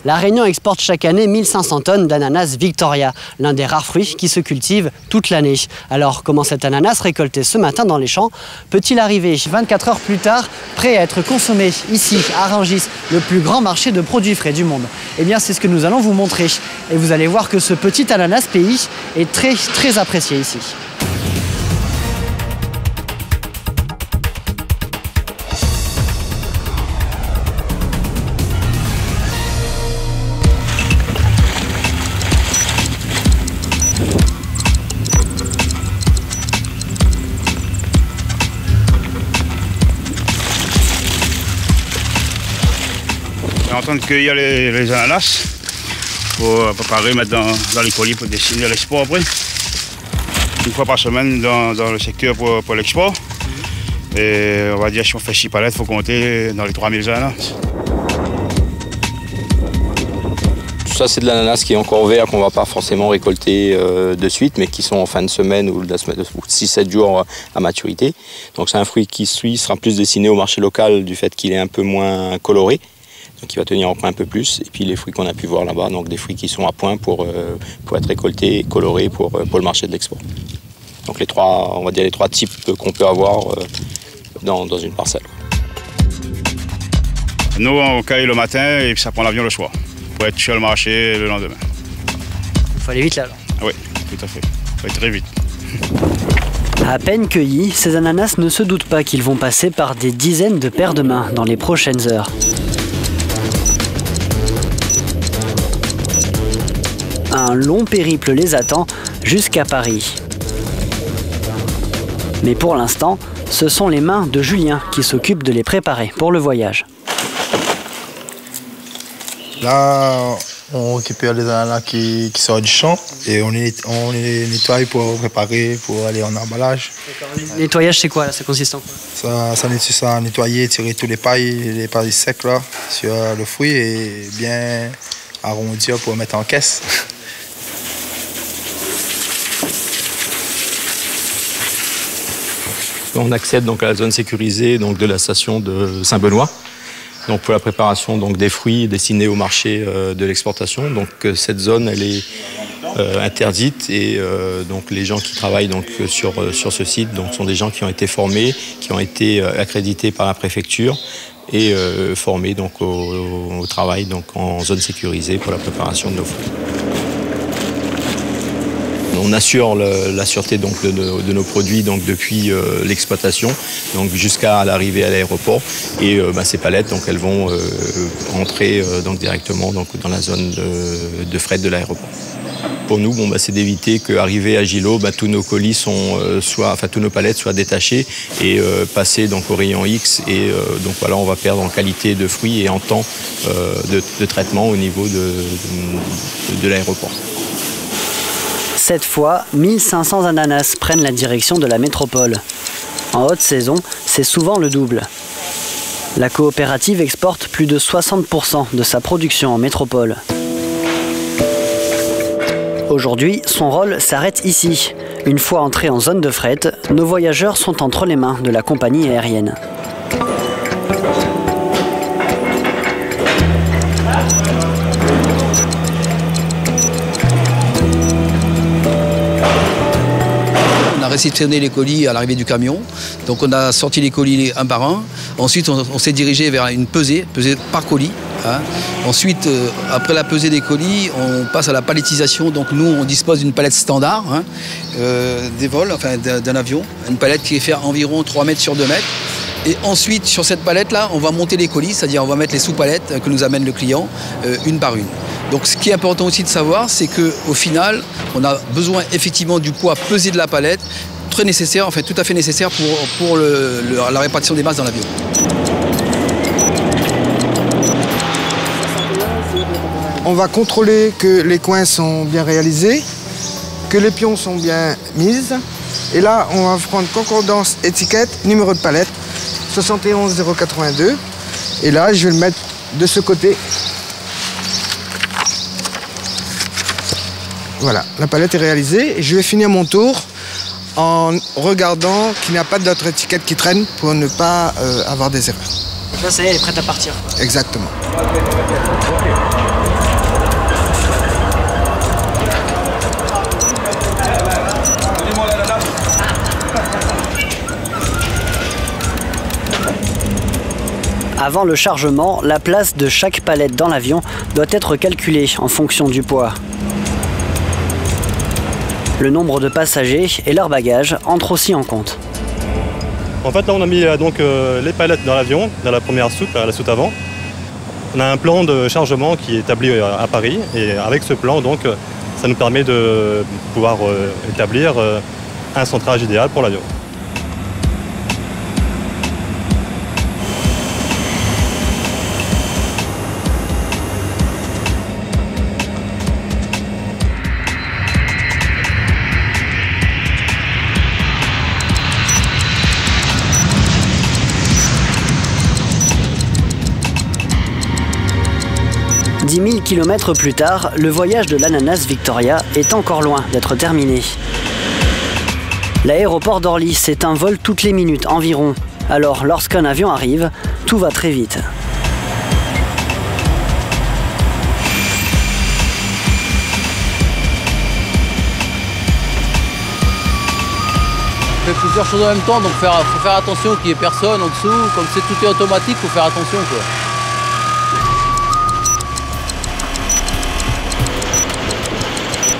La Réunion exporte chaque année 1500 tonnes d'ananas Victoria, l'un des rares fruits qui se cultivent toute l'année. Alors, comment cet ananas récolté ce matin dans les champs peut-il arriver 24 heures plus tard, prêt à être consommé ici, à Rungis, le plus grand marché de produits frais du monde? Eh bien, c'est ce que nous allons vous montrer. Et vous allez voir que ce petit ananas pays est très apprécié ici. On est en train de cueillir les ananas pour préparer, mettre dans les colis pour destiner à l'export après. Une fois par semaine dans le secteur pour l'export. Et on va dire si on fait 6 palettes, il faut compter dans les 3000 ananas. Tout ça c'est de l'ananas qui est encore vert, qu'on ne va pas forcément récolter de suite, mais qui sont en fin de semaine ou 6-7 jours à maturité. Donc c'est un fruit qui sera plus destiné au marché local du fait qu'il est un peu moins coloré. Donc il va tenir en point un peu plus. Et puis les fruits qu'on a pu voir là-bas, donc des fruits qui sont à point pour être récoltés et colorés pour le marché de l'export. Donc on va dire les trois types qu'on peut avoir dans une parcelle. Nous on cueille le matin et puis ça prend l'avion le soir pour être sur le marché le lendemain. Il faut aller vite là alors. Oui, tout à fait. Il faut être très vite. À peine cueillis, ces ananas ne se doutent pas qu'ils vont passer par des dizaines de paires de mains dans les prochaines heures. Un long périple les attend jusqu'à Paris. Mais pour l'instant, ce sont les mains de Julien qui s'occupent de les préparer pour le voyage. Là, on récupère les ananas qui sortent du champ et on les nettoie pour préparer, pour aller en emballage. Le nettoyage, c'est quoi là? Ça consiste en quoi? Ça nettoyer, tirer tous les pailles secs là, sur le fruit et bien arrondir pour mettre en caisse. On accède donc à la zone sécurisée donc de la station de Saint-Benoît. Donc pour la préparation donc des fruits destinés au marché de l'exportation. Donc cette zone elle est interdite et donc les gens qui travaillent donc sur ce site donc sont des gens qui ont été formés, qui ont été accrédités par la préfecture et formés donc au travail donc en zone sécurisée pour la préparation de nos fruits. On assure la sûreté donc de nos produits donc depuis l'exploitation donc jusqu'à l'arrivée à l'aéroport et ces palettes donc elles vont entrer donc directement donc dans la zone de fret de l'aéroport. Pour nous, c'est d'éviter qu'arrivé à Gillot, tous nos colis tous nos palettes soient détachées et passées donc au rayon X et donc voilà, on va perdre en qualité de fruits et en temps de traitement au niveau de l'aéroport. Cette fois, 1500 ananas prennent la direction de la métropole. En haute saison, c'est souvent le double. La coopérative exporte plus de 60% de sa production en métropole. Aujourd'hui, son rôle s'arrête ici. Une fois entrés en zone de fret, nos voyageurs sont entre les mains de la compagnie aérienne. On a réceptionné les colis à l'arrivée du camion. Donc on a sorti les colis un par un. Ensuite, on s'est dirigé vers une pesée par colis. Hein. Ensuite, après la pesée des colis, on passe à la palettisation. Donc nous, on dispose d'une palette standard, des vols, enfin d'un avion. Une palette qui fait environ 3 mètres sur 2 mètres. Et ensuite, sur cette palette-là, on va monter les colis, c'est-à-dire on va mettre les sous-palettes que nous amène le client, une par une. Donc ce qui est important aussi de savoir, c'est qu'au final, on a besoin effectivement du poids pesé de la palette, très nécessaire, tout à fait nécessaire pour la répartition des masses dans l'avion. On va contrôler que les coins sont bien réalisés, que les pions sont bien mises. Et là, on va prendre concordance, étiquette, numéro de palette, 71082. Et là, je vais le mettre de ce côté. Voilà, la palette est réalisée. Et je vais finir mon tour en regardant qu'il n'y a pas d'autre étiquette qui traîne pour ne pas avoir des erreurs. Donc là, ça y est, elle est prête à partir. Exactement. Avant le chargement, la place de chaque palette dans l'avion doit être calculée en fonction du poids. Le nombre de passagers et leurs bagages entrent aussi en compte. En fait, là, on a mis les palettes dans l'avion, dans la première soute, la soute avant. On a un plan de chargement qui est établi à Paris et avec ce plan, donc, ça nous permet de pouvoir établir un centrage idéal pour l'avion. « 10 000 km plus tard, le voyage de l'Ananas Victoria est encore loin d'être terminé. L'aéroport d'Orly, c'est un vol toutes les minutes environ. Alors, lorsqu'un avion arrive, tout va très vite. On fait plusieurs choses en même temps, donc faut faire attention qu'il n'y ait personne en dessous. Comme tout est automatique, il faut faire attention, quoi.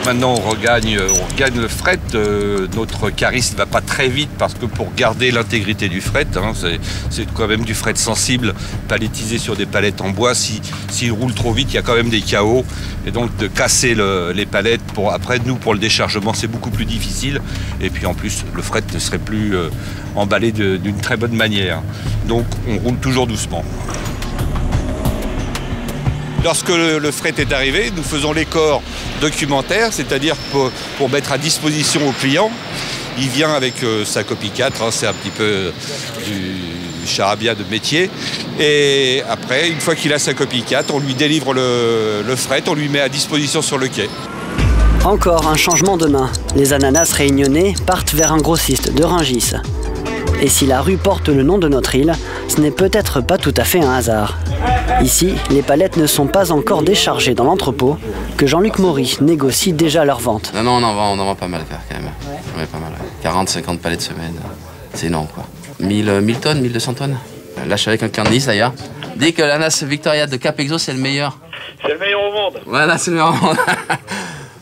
Maintenant, on regagne le fret. Notre cariste ne va pas très vite parce que pour garder l'intégrité du fret, hein, c'est quand même du fret sensible, palettisé sur des palettes en bois. S'il roule trop vite, il y a quand même des chaos. Et donc de casser les palettes, après nous, pour le déchargement, c'est beaucoup plus difficile. Et puis en plus, le fret ne serait plus emballé d'une très bonne manière. Donc on roule toujours doucement. Lorsque le fret est arrivé, nous faisons les corps documentaires, c'est-à-dire pour mettre à disposition au client. Il vient avec sa copie 4, hein, c'est un petit peu du charabia de métier. Et après, une fois qu'il a sa copie 4, on lui délivre le fret, on lui met à disposition sur le quai. Encore un changement de main. Les ananas réunionnais partent vers un grossiste de Rungis. Et si la rue porte le nom de notre île, ce n'est peut-être pas tout à fait un hasard. Ici, les palettes ne sont pas encore déchargées dans l'entrepôt, que Jean-Luc Maury négocie déjà leur vente. Non, on en vend pas mal quand même. Ouais, pas mal. Ouais. 40-50 palettes semaine, c'est énorme quoi. 1000 tonnes, 1200 tonnes. Là, je suis avec un candice d'ailleurs. Dit que l'Ananas Victoria de Cap Exo, c'est le meilleur. C'est le meilleur au monde. Voilà, c'est le meilleur au monde.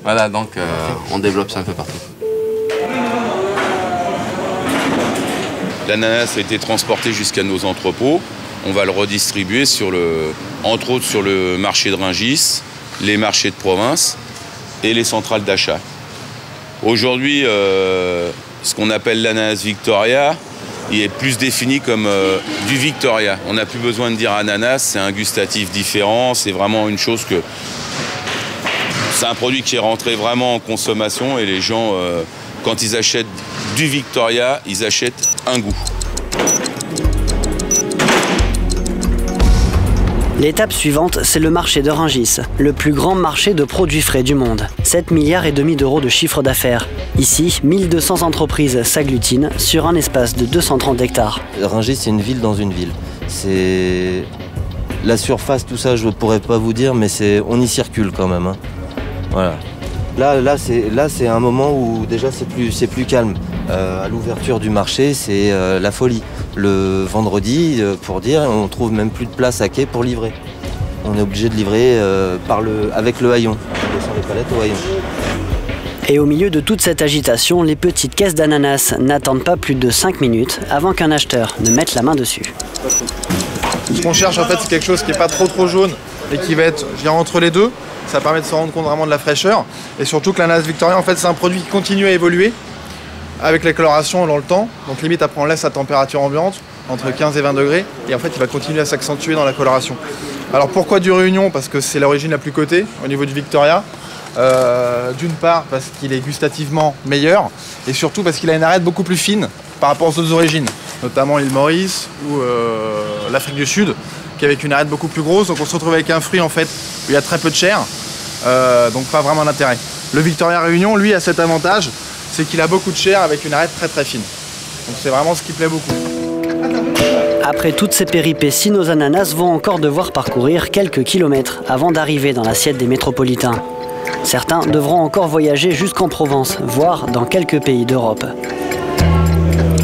Voilà, donc on développe ça un peu partout. L'ananas a été transporté jusqu'à nos entrepôts. On va le redistribuer entre autres sur le marché de Rungis, les marchés de province et les centrales d'achat. Aujourd'hui, ce qu'on appelle l'ananas Victoria, il est plus défini comme du Victoria. On n'a plus besoin de dire ananas, c'est un gustatif différent, c'est vraiment une chose que... C'est un produit qui est rentré vraiment en consommation et les gens, quand ils achètent du Victoria, ils achètent un goût. L'étape suivante, c'est le marché de Rungis, le plus grand marché de produits frais du monde. 7,5 milliards d'euros de chiffre d'affaires. Ici, 1200 entreprises s'agglutinent sur un espace de 230 hectares. Rungis, c'est une ville dans une ville. C'est... La surface, tout ça, je ne pourrais pas vous dire, mais on y circule quand même. Hein. Voilà. Là, c'est un moment où déjà c'est plus calme. À l'ouverture du marché, c'est la folie. Le vendredi, pour dire, on trouve même plus de place à quai pour livrer. On est obligé de livrer avec le haillon. On descend les palettes au haillon. Et au milieu de toute cette agitation, les petites caisses d'ananas n'attendent pas plus de 5 minutes avant qu'un acheteur ne mette la main dessus. Ce qu'on cherche en fait, c'est quelque chose qui n'est pas trop jaune et qui va être, je dirais, entre les deux. Ça permet de se rendre compte vraiment de la fraîcheur. Et surtout que l'ananas Victoria, en fait, c'est un produit qui continue à évoluer avec les colorations dans le temps. Donc limite, après, on laisse à température ambiante, entre 15 et 20 degrés. Et en fait, il va continuer à s'accentuer dans la coloration. Alors pourquoi du Réunion? Parce que c'est l'origine la plus cotée au niveau du Victoria. D'une part, parce qu'il est gustativement meilleur. Et surtout parce qu'il a une arête beaucoup plus fine par rapport aux autres origines. Notamment l'île Maurice ou l'Afrique du Sud, qui est avec une arête beaucoup plus grosse. Donc on se retrouve avec un fruit en fait où il y a très peu de chair. Donc pas vraiment d'intérêt. Le Victoria Réunion, lui, a cet avantage, c'est qu'il a beaucoup de chair avec une arête très fine. Donc c'est vraiment ce qui plaît beaucoup. Après toutes ces péripéties, nos ananas vont encore devoir parcourir quelques kilomètres avant d'arriver dans l'assiette des métropolitains. Certains devront encore voyager jusqu'en Provence, voire dans quelques pays d'Europe.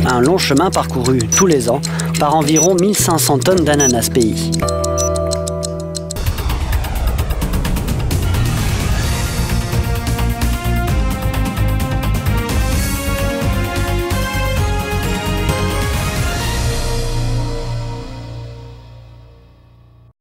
Un long chemin parcouru tous les ans par environ 1500 tonnes d'ananas pays.